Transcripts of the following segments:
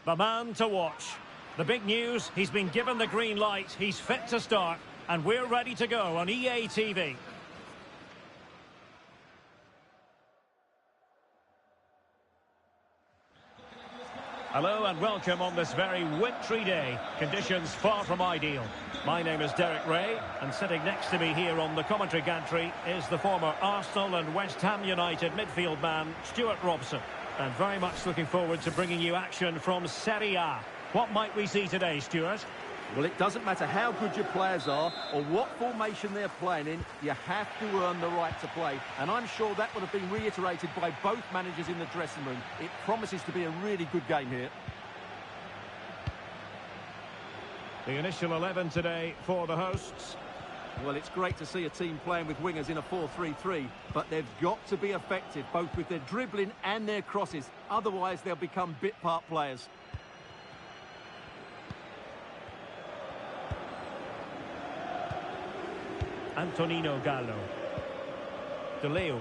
The man to watch. The big news, he's been given the green light, he's fit to start, and we're ready to go on EA TV. Hello and welcome on this very wintry day. Conditions far from ideal. My name is Derek Ray, and sitting next to me here on the commentary gantry is the former Arsenal and West Ham United midfield man, Stuart Robson. And very much looking forward to bringing you action from Serie A. What might we see today, Stuart? Well, it doesn't matter how good your players are or what formation they're playing in, you have to earn the right to play. And I'm sure that would have been reiterated by both managers in the dressing room. It promises to be a really good game here. The initial 11 today for the hosts. Well, it's great to see a team playing with wingers in a 4-3-3, but they've got to be effective, both with their dribbling and their crosses. Otherwise, they'll become bit-part players. Antonino Gallo. De Leo.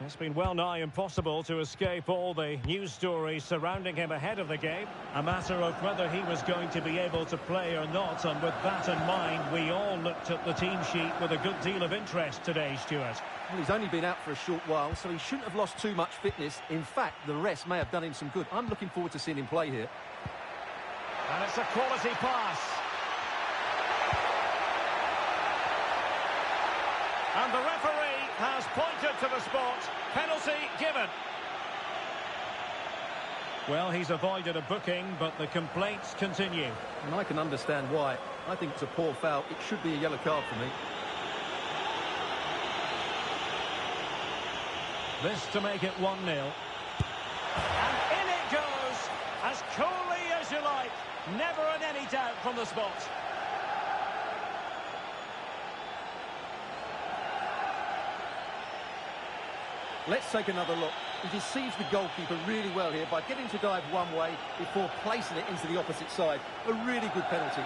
It's been well nigh impossible to escape all the news stories surrounding him ahead of the game. A matter of whether he was going to be able to play or not, and with that in mind, we all looked at the team sheet with a good deal of interest today, Stuart. Well, he's only been out for a short while, so he shouldn't have lost too much fitness. In fact, the rest may have done him some good. I'm looking forward to seeing him play here. And it's a quality pass. And the referee has pointed to the spot. Penalty given. Well, he's avoided a booking, but the complaints continue. And I can understand why. I think it's a poor foul. It should be a yellow card for me. This to make it 1-0. And in it goes, as coolly as you like. Never in any doubt from the spot. Let's take another look. He deceives the goalkeeper really well here by getting to dive one way before placing it into the opposite side. A really good penalty.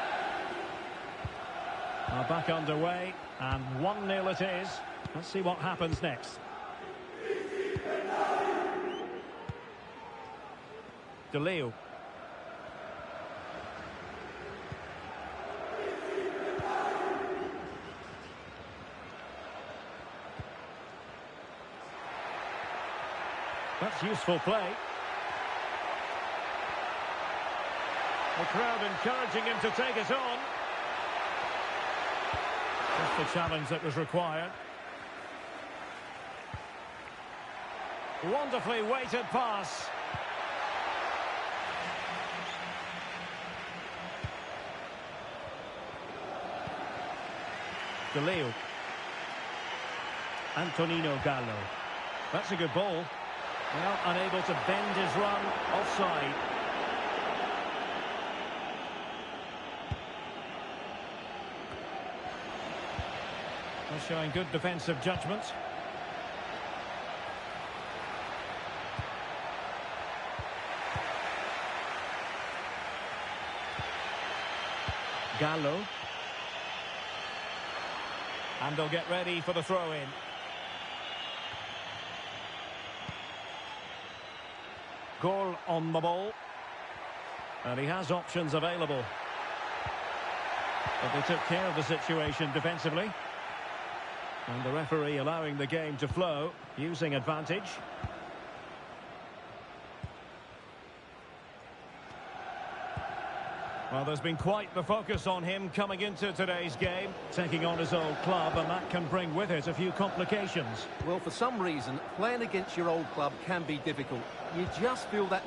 Back underway, and 1-0 it is. Let's see what happens next. De Leo. That's useful play. The crowd encouraging him to take it on. Just the challenge that was required. Wonderfully weighted pass. De Leo. Antonino Gallo. That's a good ball. Well, unable to bend his run, offside. Well, showing good defensive judgment. Gallo. And they'll get ready for the throw-in. Goal on the ball. And he has options available. But they took care of the situation defensively. And the referee allowing the game to flow, using advantage. Well, there's been quite the focus on him coming into today's game, taking on his old club, and that can bring with it a few complications. Well, for some reason, playing against your old club can be difficult. You just feel that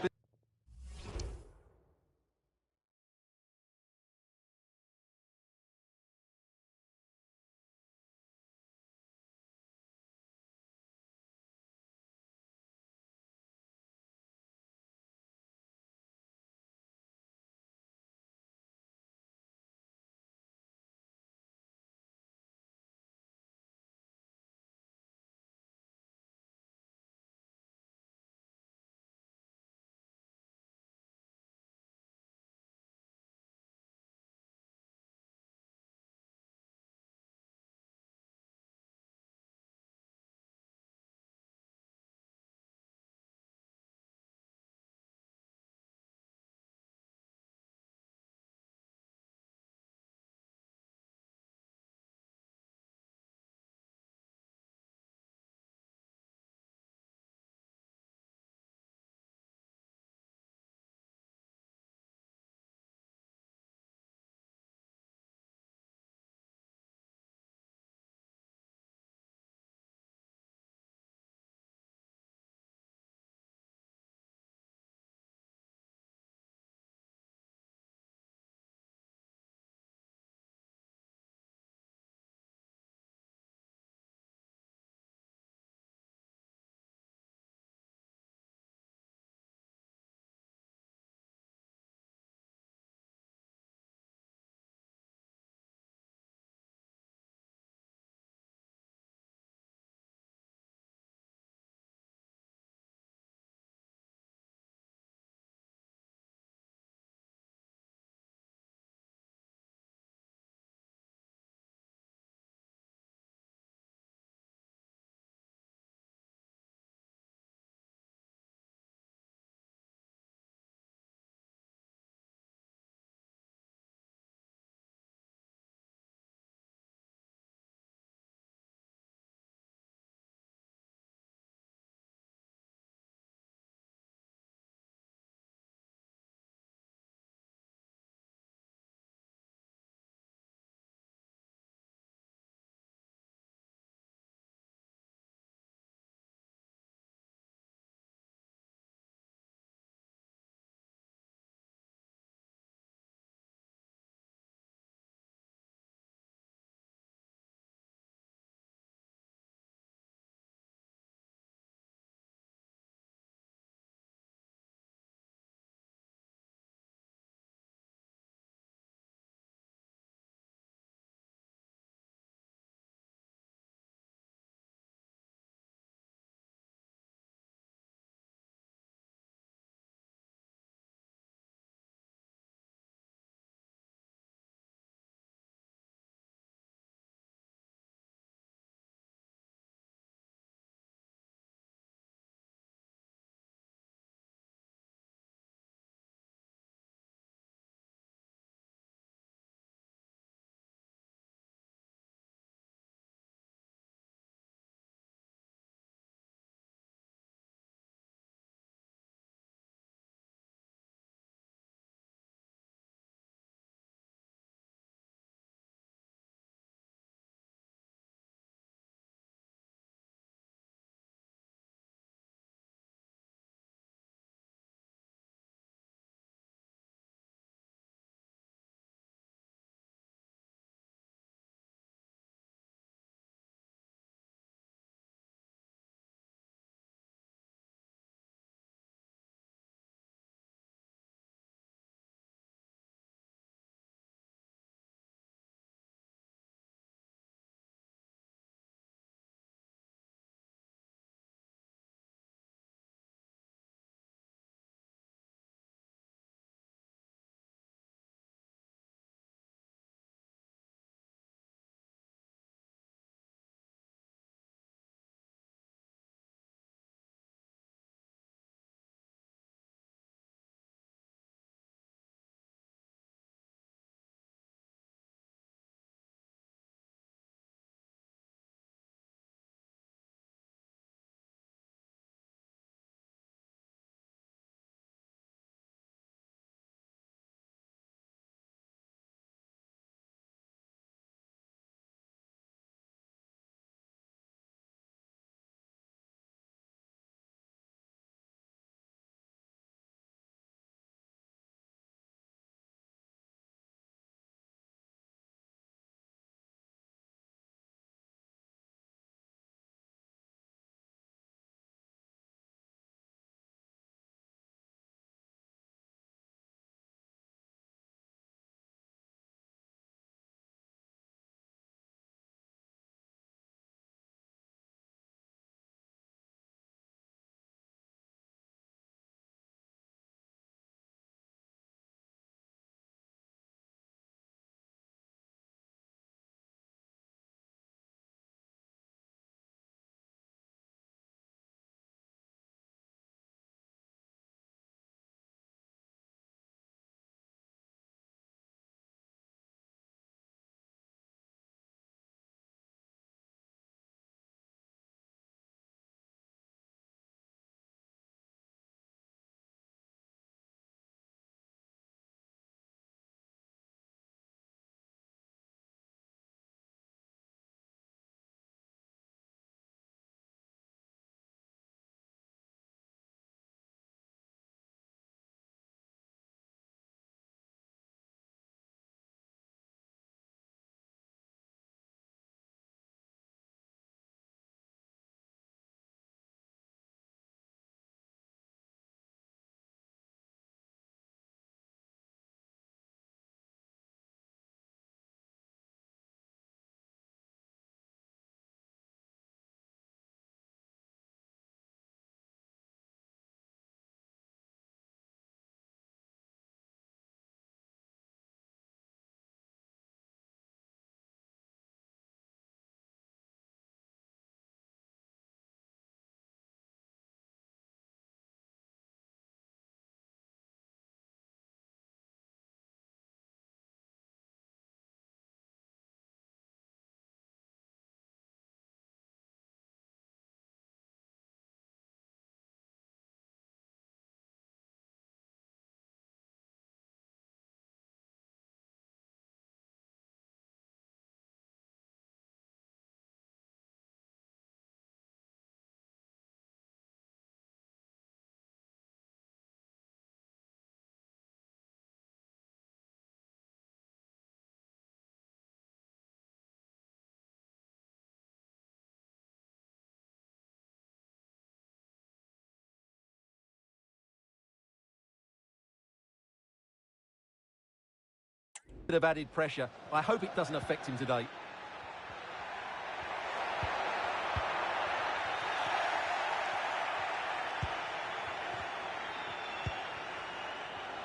bit of added pressure. I hope it doesn't affect him today.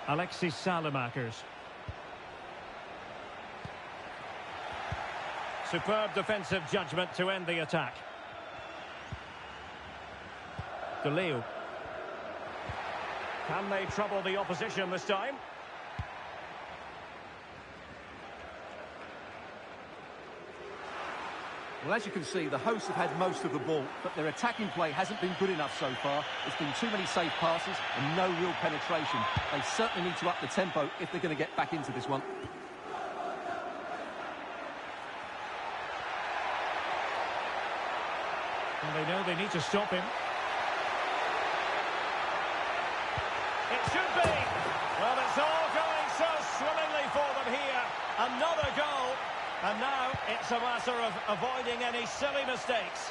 Alexis Salamakers. Superb defensive judgment to end the attack. De Leo. Can they trouble the opposition this time? Well, as you can see, the hosts have had most of the ball, but their attacking play hasn't been good enough so far. There's been too many safe passes and no real penetration. They certainly need to up the tempo if they're going to get back into this one. And they know they need to stop him. It should be. Well, it's all going so swimmingly for them here. Another goal. And now it's a matter of avoiding any silly mistakes.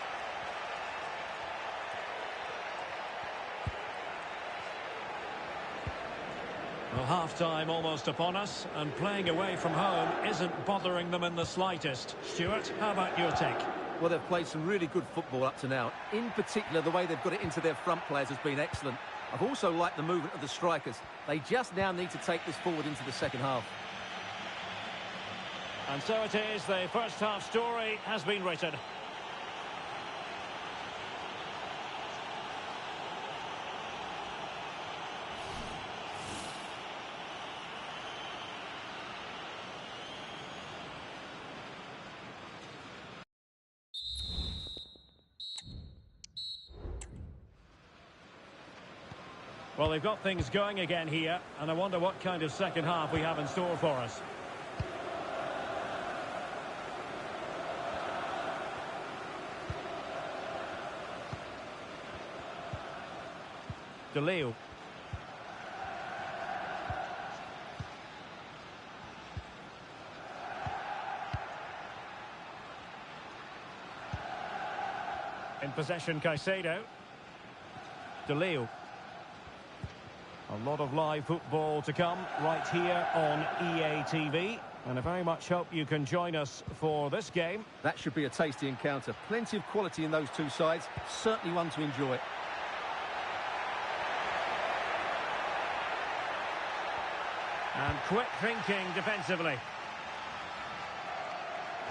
Well, half-time almost upon us, and playing away from home isn't bothering them in the slightest. Stuart, how about your take? Well, they've played some really good football up to now. In particular, the way they've got it into their front players has been excellent. I've also liked the movement of the strikers. They just now need to take this forward into the second half. And so it is, the first half story has been written. Well, they've got things going again here, and I wonder what kind of second half we have in store for us. De Leo. In possession, Caicedo. De Leo. A lot of live football to come right here on EA TV. And I very much hope you can join us for this game. That should be a tasty encounter. Plenty of quality in those two sides. Certainly one to enjoy. And quick thinking defensively.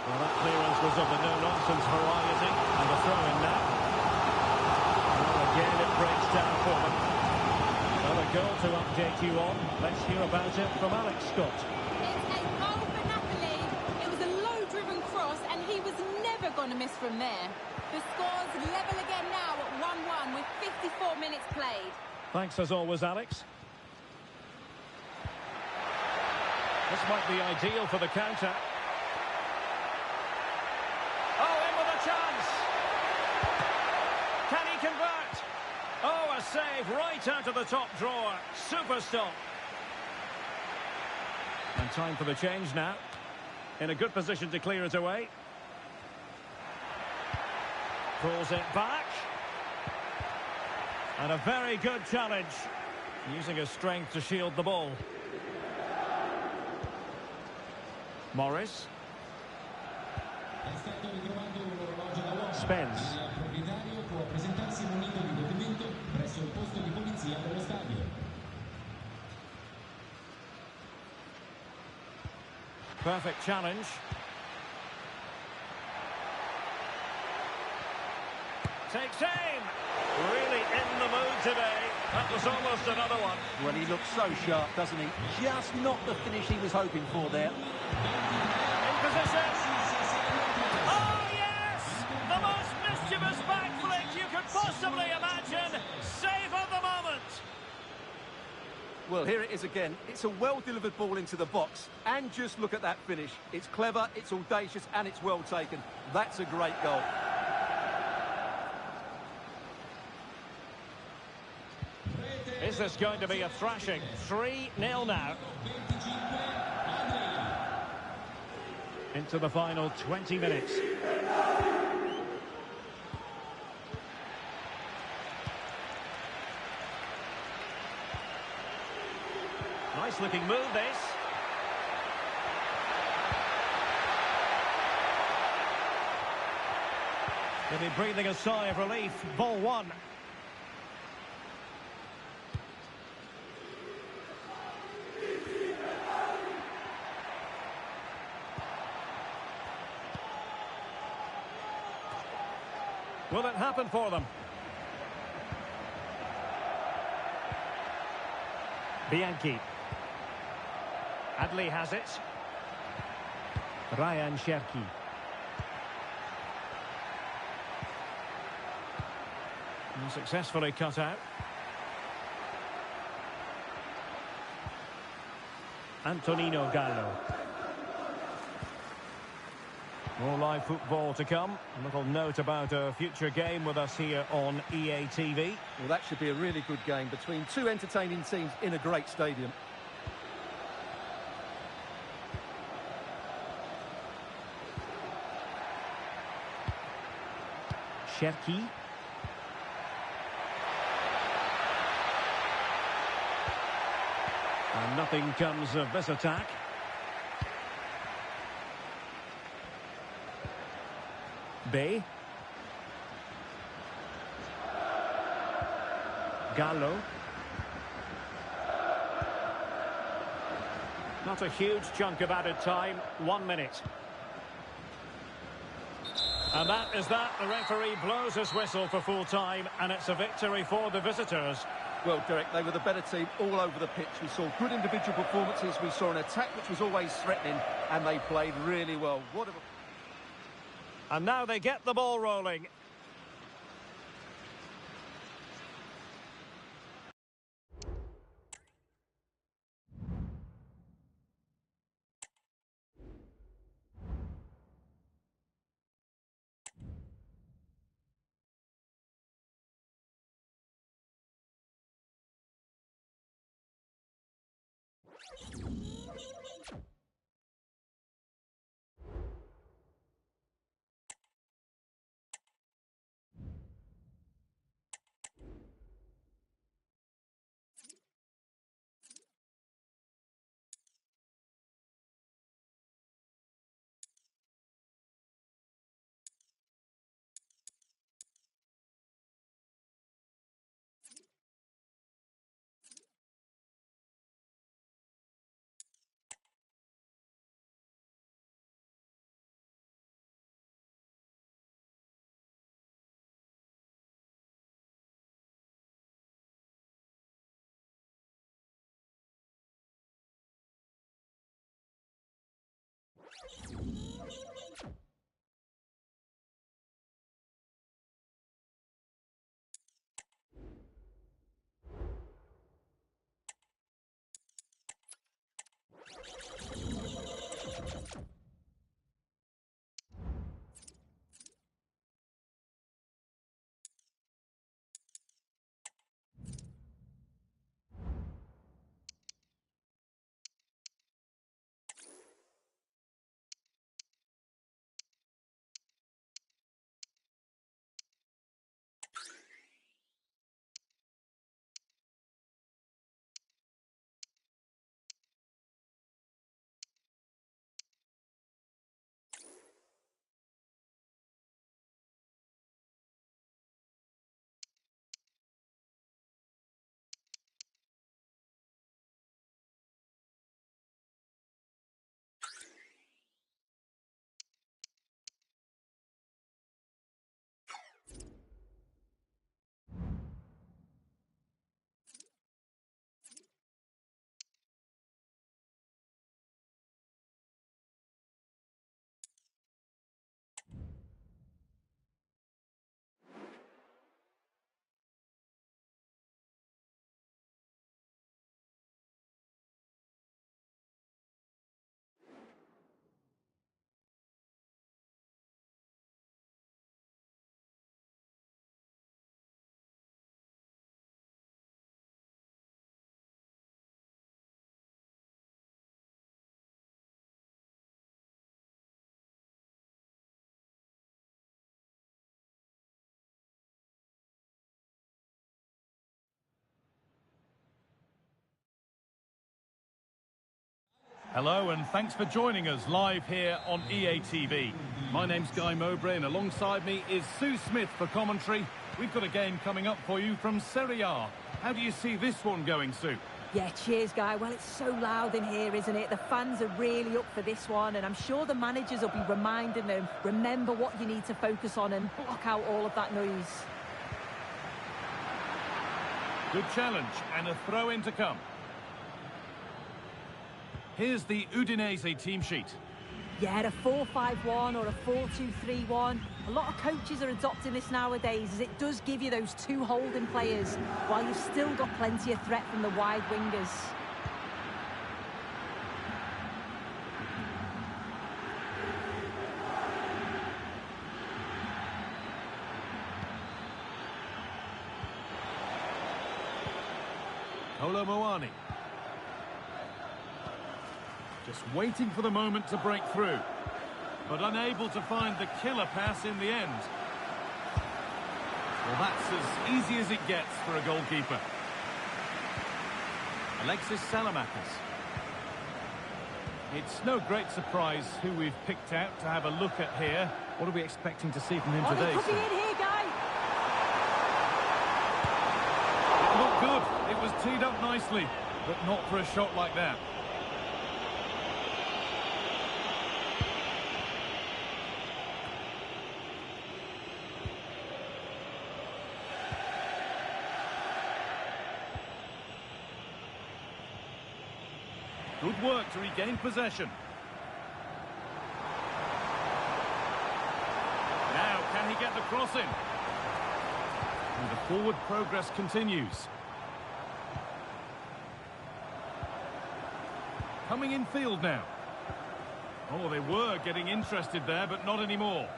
Well, that clearance was of the no-nonsense variety. And a throw-in now. Well, again, it breaks down for them. Well, a goal to update you on. Let's hear about it from Alex Scott. It's a goal for Napoli. It was a low-driven cross, and he was never going to miss from there. The score's level again now at 1-1 with 54 minutes played. Thanks as always, Alex. This might be ideal for the counter. Oh, in with a chance! Can he convert? Oh, a save right out of the top drawer. Super stop. And time for the change now. In a good position to clear it away. Pulls it back. And a very good challenge. Using his strength to shield the ball. Morris. Spence. Perfect challenge. Takes aim. Really in the mood today. That was almost another one. Well, he looks so sharp, doesn't he? Just not the finish he was hoping for there. In position. Oh, yes! The most mischievous back flick you could possibly imagine. Save of the moment. Well, here it is again. It's a well-delivered ball into the box. And just look at that finish. It's clever, it's audacious, and it's well taken. That's a great goal. Is this going to be a thrashing? 3-0 now. Into the final 20 minutes. Nice looking move, this. He'll be breathing a sigh of relief. Ball one. Will it happen for them? Bianchi. Adli has it. Ryan Cherki. And successfully cut out. Antonino Gallo. More live football to come. A little note about a future game with us here on EA TV. Well, that should be a really good game between two entertaining teams in a great stadium. Cherki. And nothing comes of this attack. Bay. Gallo. Not a huge chunk of added time. 1 minute. And that is that. The referee blows his whistle for full time, and it's a victory for the visitors. Well, Derek, they were the better team all over the pitch. We saw good individual performances. We saw an attack which was always threatening, and they played really well. And now they get the ball rolling. Hello and thanks for joining us live here on EA TV. My name's Guy Mowbray and alongside me is Sue Smith for commentary. We've got a game coming up for you from Serie A. How do you see this one going, Sue? Yeah, cheers, Guy. Well, it's so loud in here, isn't it? The fans are really up for this one, and I'm sure the managers will be reminding them, remember what you need to focus on and block out all of that noise. Good challenge and a throw-in to come. Here's the Udinese team sheet. Yeah, a 4-5-1 or a 4-2-3-1. A lot of coaches are adopting this nowadays as it does give you those two holding players while you've still got plenty of threat from the wide wingers. Kolo Muani. Just waiting for the moment to break through, but unable to find the killer pass in the end. Well, that's as easy as it gets for a goalkeeper. Alexis Salamakis. It's no great surprise who we've picked out to have a look at here. What are we expecting to see from him today? He could be in here, Guy. It looked good. It was teed up nicely, but not for a shot like that. Good work to regain possession. Now, can he get the cross in? And the forward progress continues. Coming in field now. Oh, they were getting interested there, but not anymore.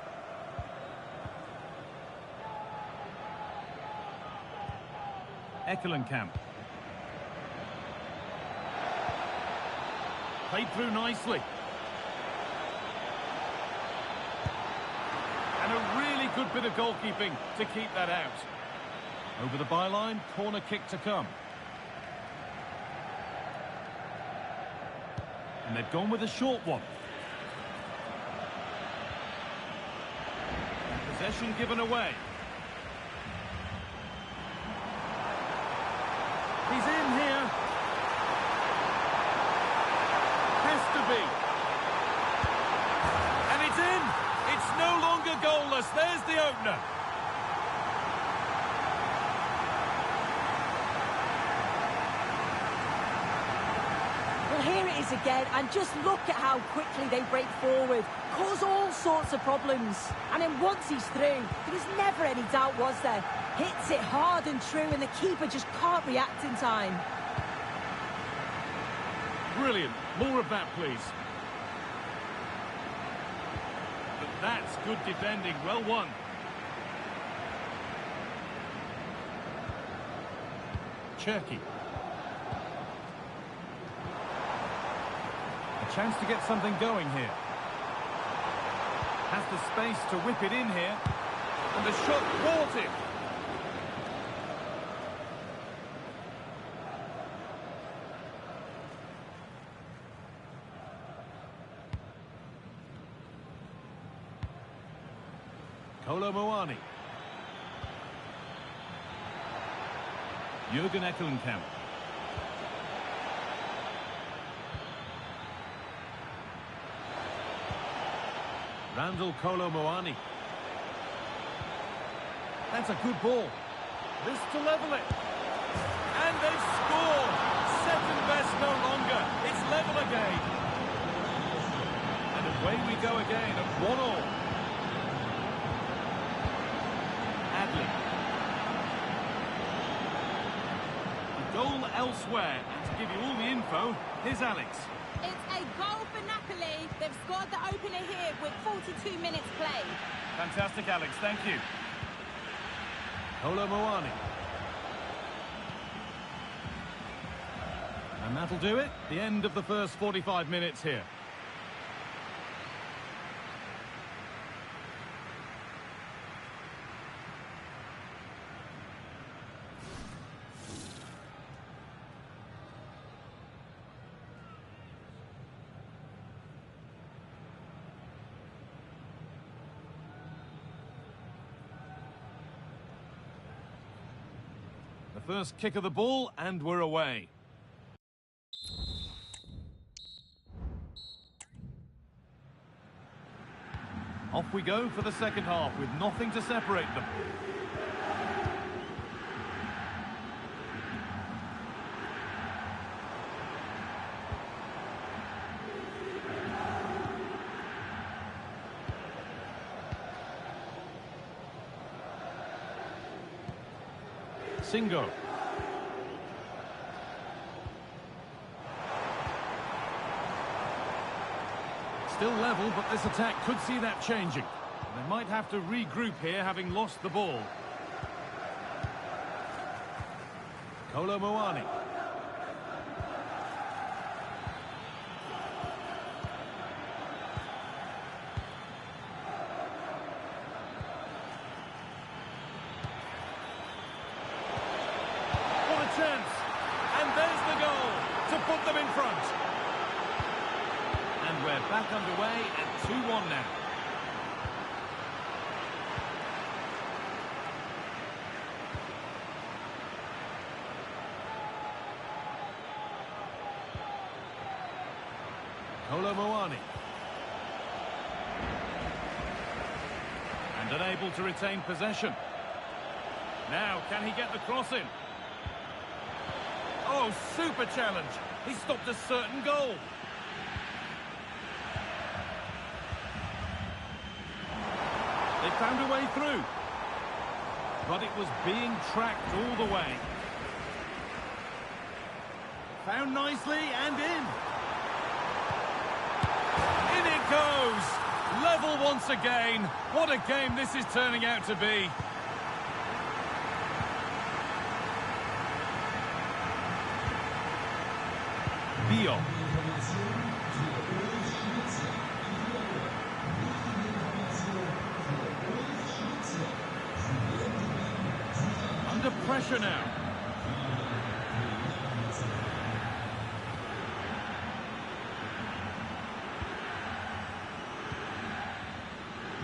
Ekkelenkamp. Played through nicely. And a really good bit of goalkeeping to keep that out. Over the byline, corner kick to come. And they've gone with a short one. And possession given away. He's in here. To be. And it's in. It's no longer goalless. There's the opener. Well, here it is again, and just look at how quickly they break forward, cause all sorts of problems. And then once he's through, there was never any doubt, was there? Hits it hard and true, and the keeper just can't react in time. Brilliant. More of that, please. But that's good defending. Well won. Cherky. A chance to get something going here. Has the space to whip it in here. And the shot thwarted. Kolo Muani. Jürgen Ekkelenkamp. Randall Kolo Muani. That's a good ball. This to level it. And they've scored. Second best no longer. It's level again. And away we go again at 1-1. The goal elsewhere, and to give you all the info, here's Alex. It's a goal for Napoli. They've scored the opener here with 42 minutes played. Fantastic, Alex. Thank you. Kolo Muani. And that'll do it. The end of the first 45 minutes here. first kick of the ball, and we're away. Off we go for the second half with nothing to separate them. Singo. Still level, but this attack could see that changing. They might have to regroup here, having lost the ball. Kolo Muani. Chance, and there's the goal to put them in front. And we're back underway at 2-1 now. Kolo Muani. And unable to retain possession. Now, can he get the cross in? Oh, super challenge. He stopped a certain goal. They found a way through. But it was being tracked all the way. Found nicely and in. In it goes. Level once again. What a game this is turning out to be. Bio. Under pressure now.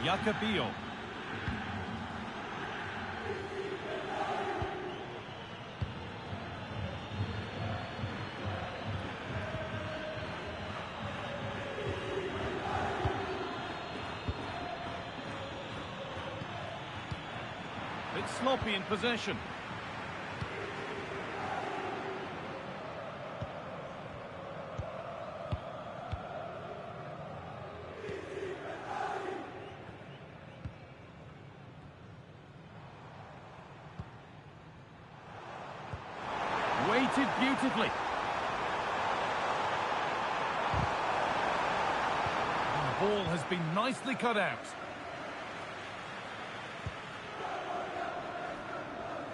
Yakabio. Bit sloppy in possession. Weighted beautifully. And the ball has been nicely cut out.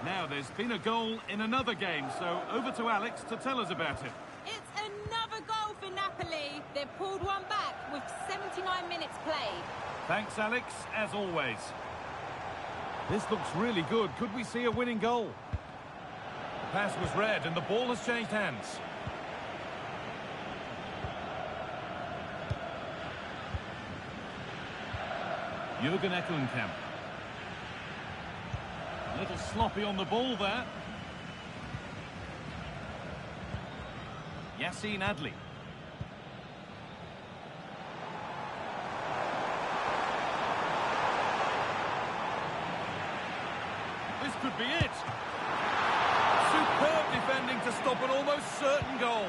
Now, there's been a goal in another game, so over to Alex to tell us about it. It's another goal for Napoli. They've pulled one back with 79 minutes played. Thanks, Alex, as always. This looks really good. Could we see a winning goal? The pass was read and the ball has changed hands. Jürgen Eckelenkamp. A little sloppy on the ball there. Yassine Adli. This could be it. Superb defending to stop an almost certain goal.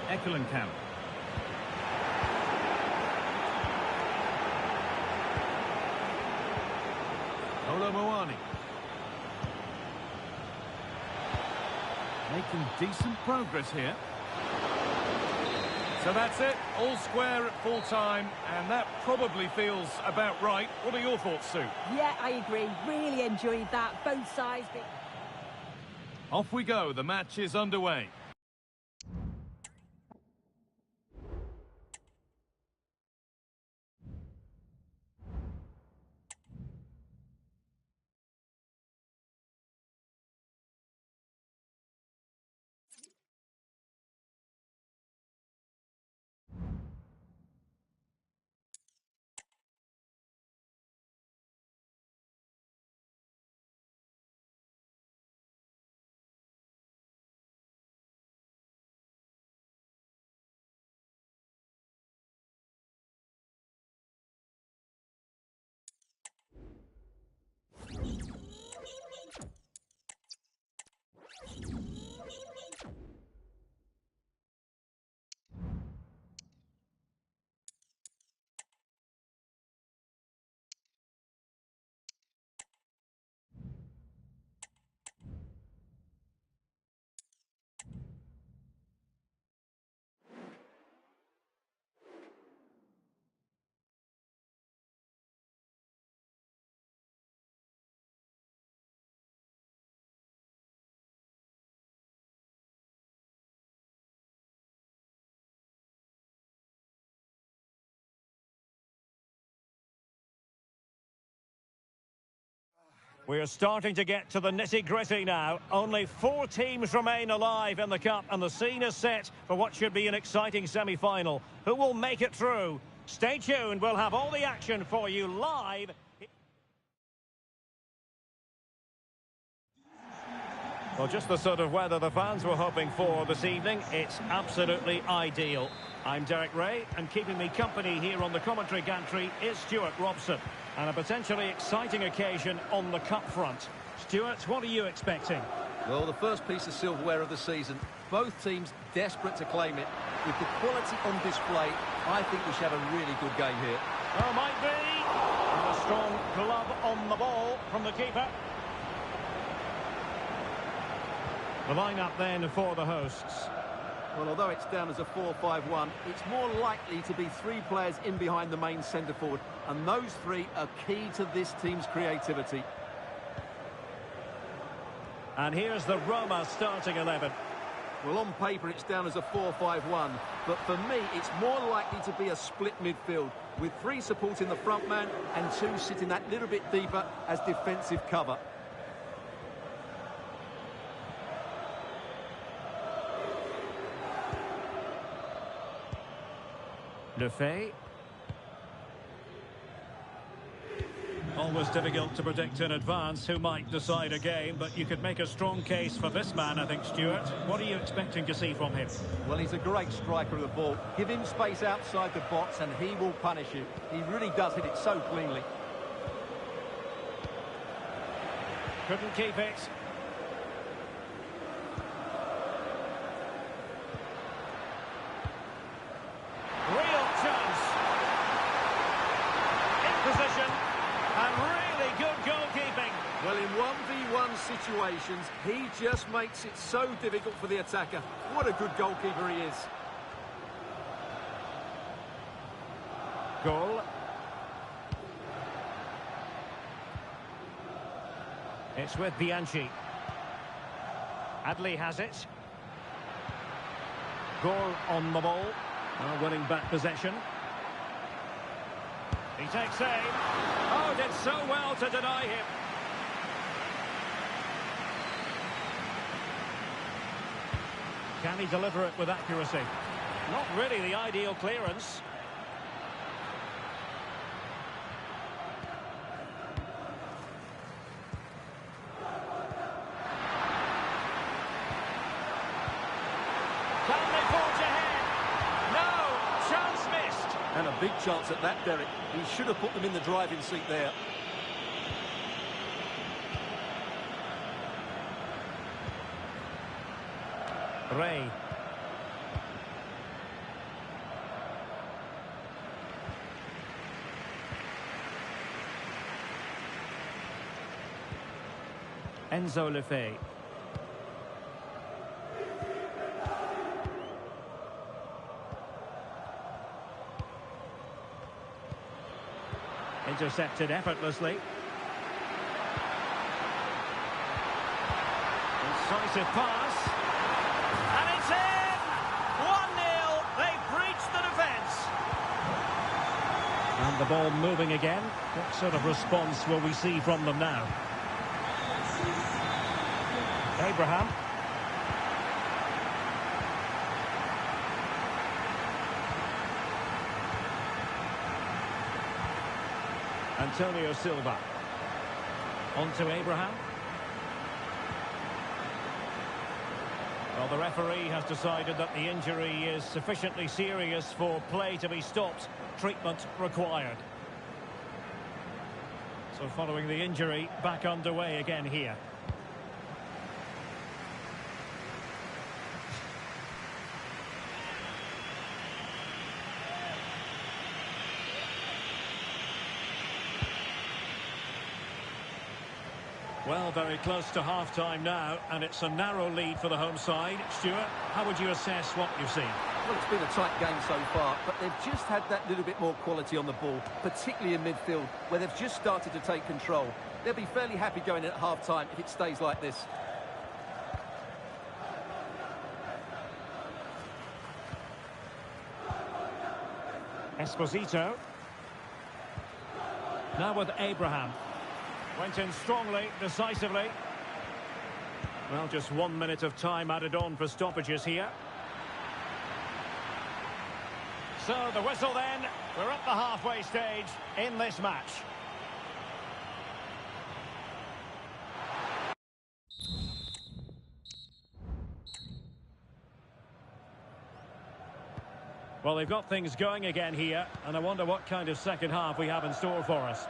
Eckelenkamp. Kolo Muani. Making decent progress here. So that's it, all square at full time, and that probably feels about right. What are your thoughts, Sue? Yeah, I agree. Really enjoyed that. Both sides. Off we go, the match is underway. We're starting to get to the nitty-gritty now. Only 4 teams remain alive in the Cup, and the scene is set for what should be an exciting semi-final. Who will make it through? Stay tuned, we'll have all the action for you live. Well, just the sort of weather the fans were hoping for this evening. It's absolutely ideal. I'm Derek Ray, and keeping me company here on the commentary gantry is Stuart Robson. And a potentially exciting occasion on the cup front. Stuart, what are you expecting? Well, the first piece of silverware of the season. Both teams desperate to claim it. With the quality on display, I think we should have a really good game here. Oh, might be. And a strong glove on the ball from the keeper. The lineup then for the hosts. Well, although it's down as a 4-5-1, it's more likely to be 3 players in behind the main centre-forward. And those 3 are key to this team's creativity. And here's the Roma starting 11. Well, on paper, it's down as a 4-5-1. But for me, it's more likely to be a split midfield, with 3 supporting the front man and 2 sitting that little bit deeper as defensive cover. Lefebvre. Always difficult to predict in advance who might decide a game, but you could make a strong case for this man, I think, Stuart. What are you expecting to see from him? Well, he's a great striker of the ball. Give him space outside the box and he will punish you. He really does hit it so cleanly. Couldn't keep it. Real chance. In position. And really good goalkeeping. Well, in 1v1 situations, he just makes it so difficult for the attacker. What a good goalkeeper he is. Goal. It's with Bianchi. Adley has it. Goal on the ball. Now winning back possession. He takes aim. Oh, did so well to deny him. Can he deliver it with accuracy? Not really the ideal clearance. Can they forge ahead? No, chance missed. And a big chance at that, Derek. He should have put them in the driving seat there. Ray. Enzo Lefebvre. Intercepted effortlessly. Incisive pass. And it's in! 1-0. They've breached the defence. And the ball moving again. What sort of response will we see from them now? Abraham. Antonio Silva. On to Abraham. Well, the referee has decided that the injury is sufficiently serious for play to be stopped. Treatment required. So following the injury, back underway again here. Well, very close to half-time now, and it's a narrow lead for the home side. Stuart, how would you assess what you've seen? Well, it's been a tight game so far, but they've just had that little bit more quality on the ball, particularly in midfield, where they've just started to take control. They'll be fairly happy going in at half-time if it stays like this. Esposito. Now with Abraham. Went in strongly, decisively. Well, just 1 minute of time added on for stoppages here. So the whistle then. We're at the halfway stage in this match. Well, they've got things going again here, and I wonder what kind of second half we have in store for us.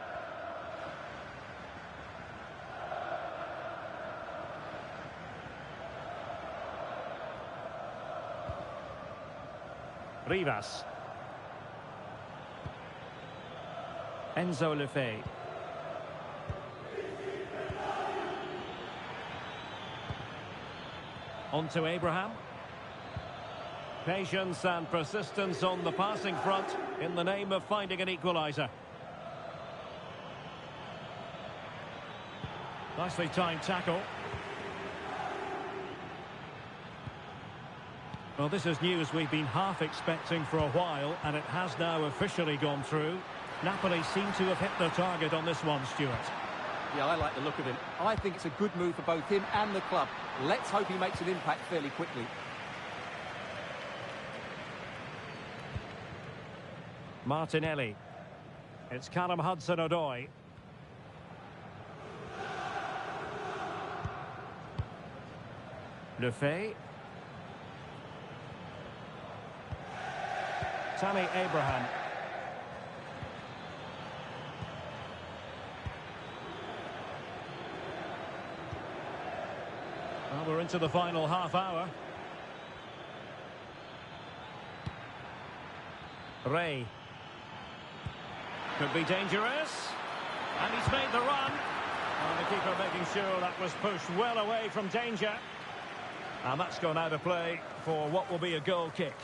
Rivas. Enzo Lefebvre. On to Abraham. Patience and persistence on the passing front in the name of finding an equaliser. Nicely timed tackle. Well, this is news we've been half expecting for a while, and it has now officially gone through. Napoli seem to have hit their target on this one, Stuart. Yeah, I like the look of him. I think it's a good move for both him and the club. Let's hope he makes an impact fairly quickly. Martinelli. It's Callum Hudson-Odoi. Lefebvre. Tammy Abraham. Well, we're into the final half hour. Ray. Could be dangerous. And he's made the run. And the keeper making sure that was pushed well away from danger. And that's gone out of play for what will be a goal kick.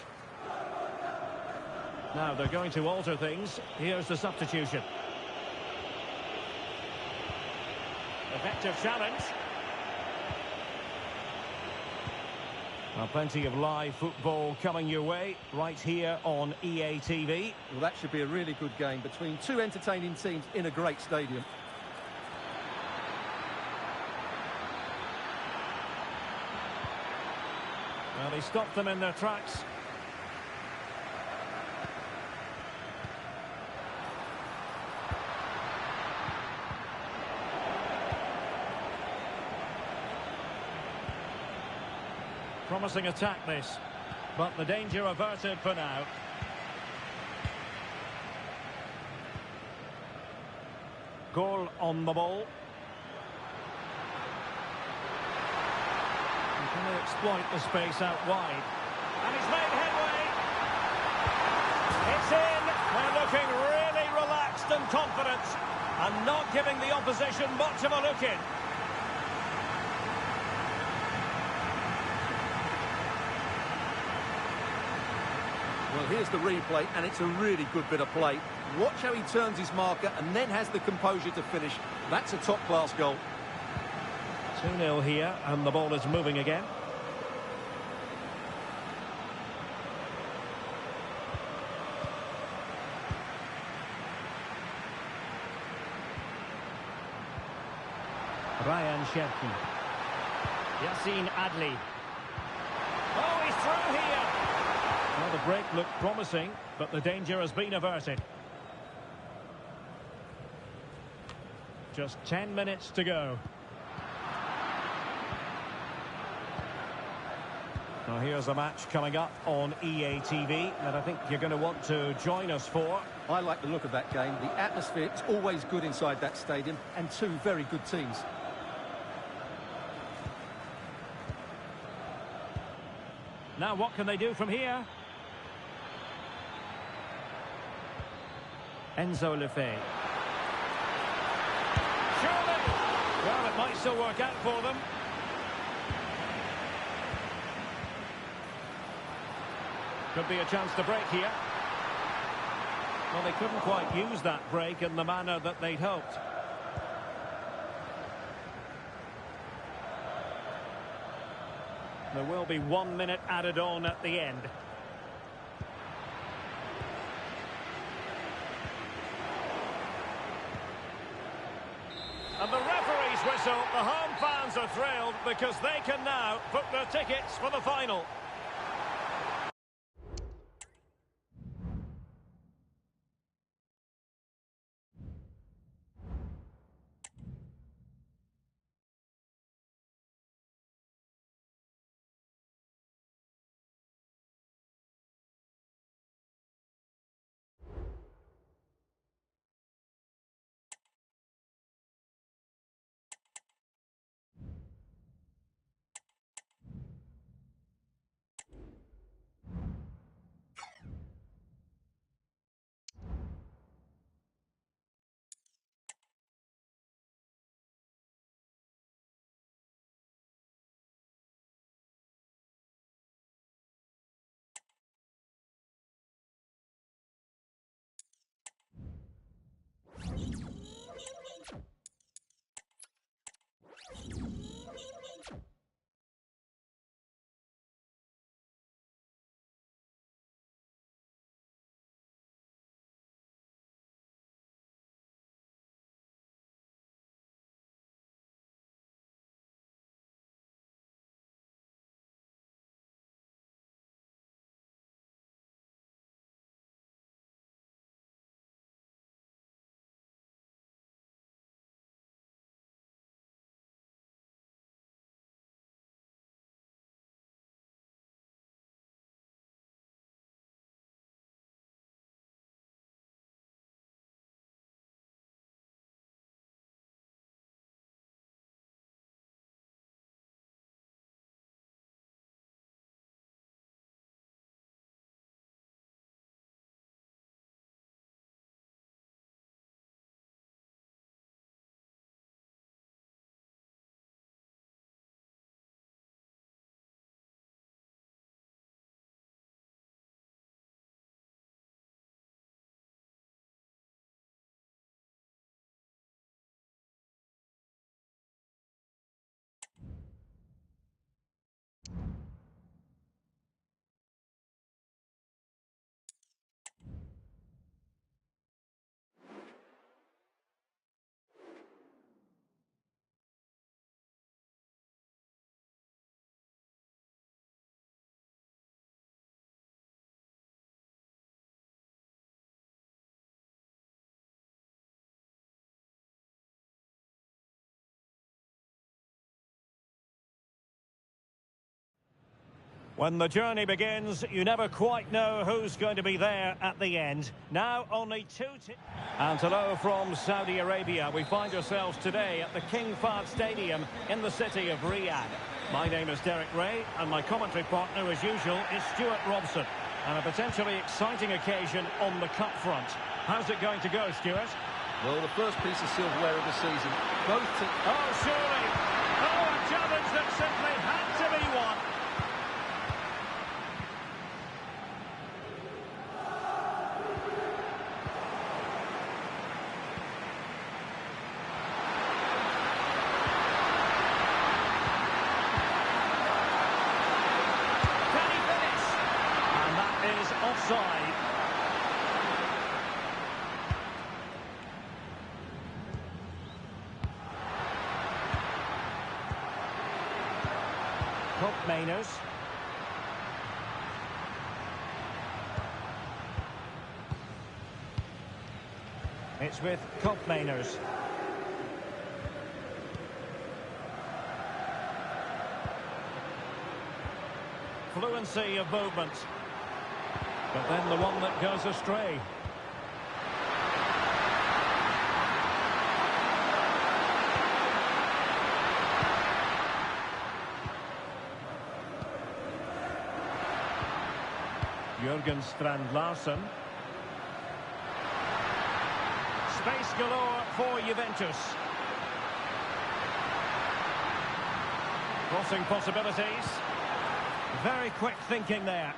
Now they're going to alter things. Here's the substitution. Effective challenge. Well, plenty of live football coming your way right here on EA TV. Well, that should be a really good game between two entertaining teams in a great stadium. Well, they stopped them in their tracks. Promising attack this, but the danger averted for now. Goal on the ball. Can they exploit the space out wide? And he's made headway. It's in. They're looking really relaxed and confident and not giving the opposition much of a look in. Well, here's the replay, and it's a really good bit of play. Watch how he turns his marker and then has the composure to finish. That's a top-class goal. 2-0 here, and the ball is moving again. Ryan Cherki. Yassine Adli. Oh, he's through here. Well, the break looked promising, but the danger has been averted. Just 10 minutes to go. Now here's a match coming up on EA TV that I think you're going to want to join us for. I like the look of that game. The atmosphere is always good inside that stadium, and two very good teams. Now what can they do from here? Enzo Lefebvre. Surely! Well, it might still work out for them. Could be a chance to break here. Well, they couldn't quite use that break in the manner that they'd hoped. There will be 1 minute added on at the end. And the referee's whistle, the home fans are thrilled because they can now book their tickets for the final. When the journey begins, you never quite know who's going to be there at the end. Now only And hello from Saudi Arabia. We find ourselves today at the King Fahd Stadium in the city of Riyadh. My name is Derek Ray, and my commentary partner, as usual, is Stuart Robson. And a potentially exciting occasion on the cup front. How's it going to go, Stuart? Well, the first piece of silverware of the season. Both teams... Oh, surely! Oh, a challenge that simply had to be won. Offside. Mainers. It's with Mainers. Fluency of movement. But then the one that goes astray. Jürgen Strand-Larsen. Space galore for Juventus. Crossing possibilities. Very quick thinking there.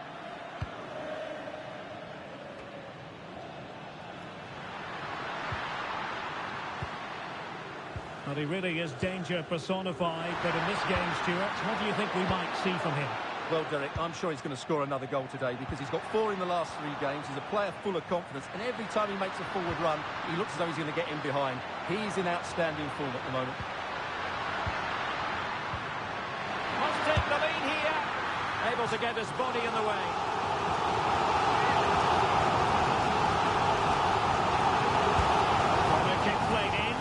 Well, he really is danger personified, but in this game, Stuart, what do you think we might see from him? Well, Derek, I'm sure he's going to score another goal today because he's got 4 in the last 3 games. He's a player full of confidence, and every time he makes a forward run, he looks as though he's going to get in behind. He's in outstanding form at the moment. Must take the lead here. Able to get his body in the way. Corner kick played in.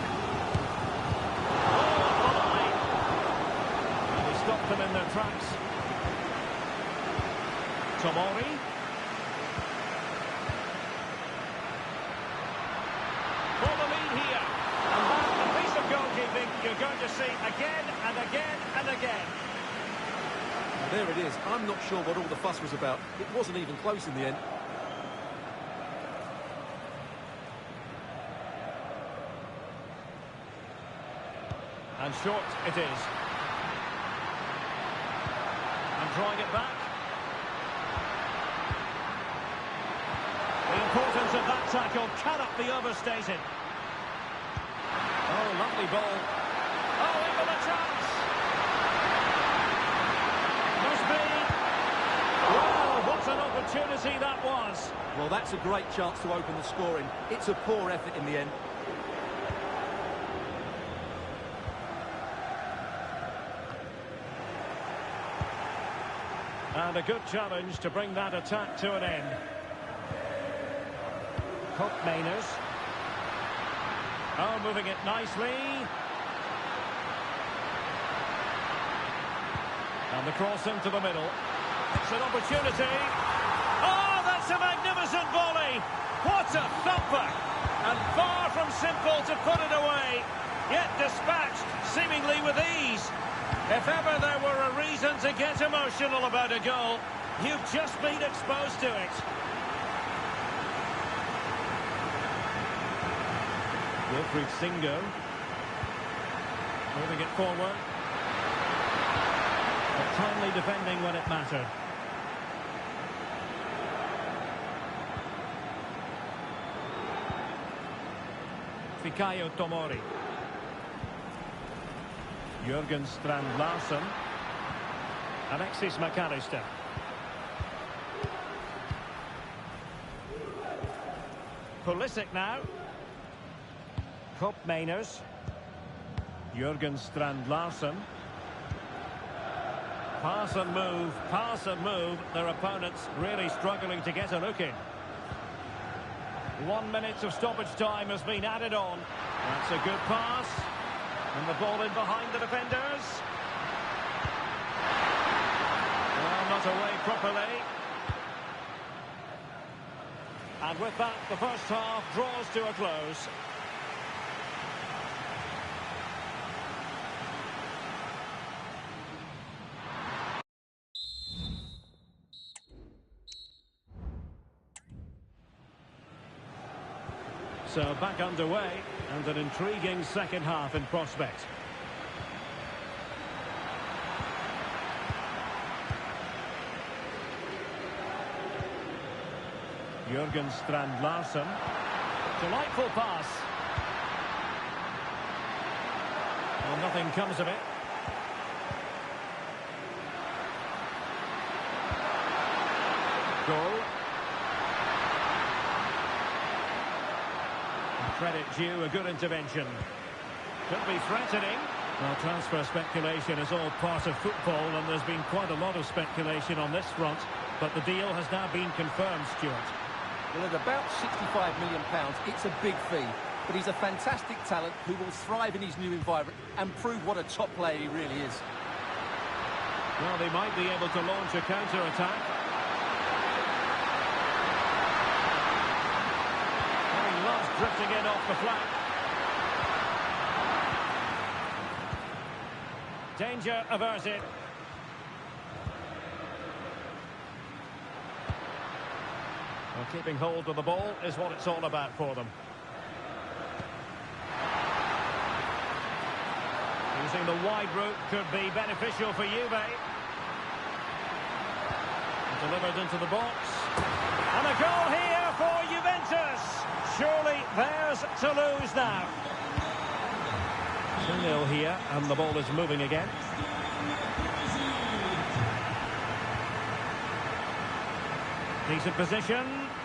Oh, the line. And he stopped them in their tracks. Tomori. For the lead here. And that's a piece of goalkeeping you're going to see again and again and again. There it is. I'm not sure what all the fuss was about. It wasn't even close in the end. And short it is. And drawing it back. The importance of that tackle cannot be overstated. Oh, lovely ball. Oh, into the chance. Must be. Well, what an opportunity that was. Well, that's a great chance to open the scoring. It's a poor effort in the end. And a good challenge to bring that attack to an end. Mainers. Oh, moving it nicely. And the cross into the middle. It's an opportunity. Oh, that's a magnificent volley. What a thumper. And far from simple to put it away. Yet dispatched, seemingly with ease. If ever there were a reason to get emotional about a goal, you've just been exposed to it. Wilfried Singo. Moving it forward. But timely defending when it mattered. Fikayo Tomori. Jürgen Strand Larsen. Alexis McAllister. Pulisic now. Mainers. Jürgen Strand Larsen. Pass and move, pass and move. Their opponents really struggling to get a look in. 1 minute of stoppage time has been added on. That's a good pass. And the ball in behind the defenders. Well, not away properly. And with that, the first half draws to a close. So back underway, and an intriguing second half in prospect. Jürgen Strand Larsen. Delightful pass. Well, nothing comes of it. Goal. Credit due, a good intervention. Could be threatening. Well, transfer speculation is all part of football, and there's been quite a lot of speculation on this front, but the deal has now been confirmed, Stuart. Well, at about £65 million, it's a big fee, but he's a fantastic talent who will thrive in his new environment and prove what a top player he really is. Well, they might be able to launch a counter-attack. Loves drifting in off the flank. Danger averted. Well, keeping hold of the ball is what it's all about for them. Using the wide route could be beneficial for Juve. Delivered into the box. And a goal here for Juventus. Surely theirs to lose now. 2-0 here, and the ball is moving again. Decent position.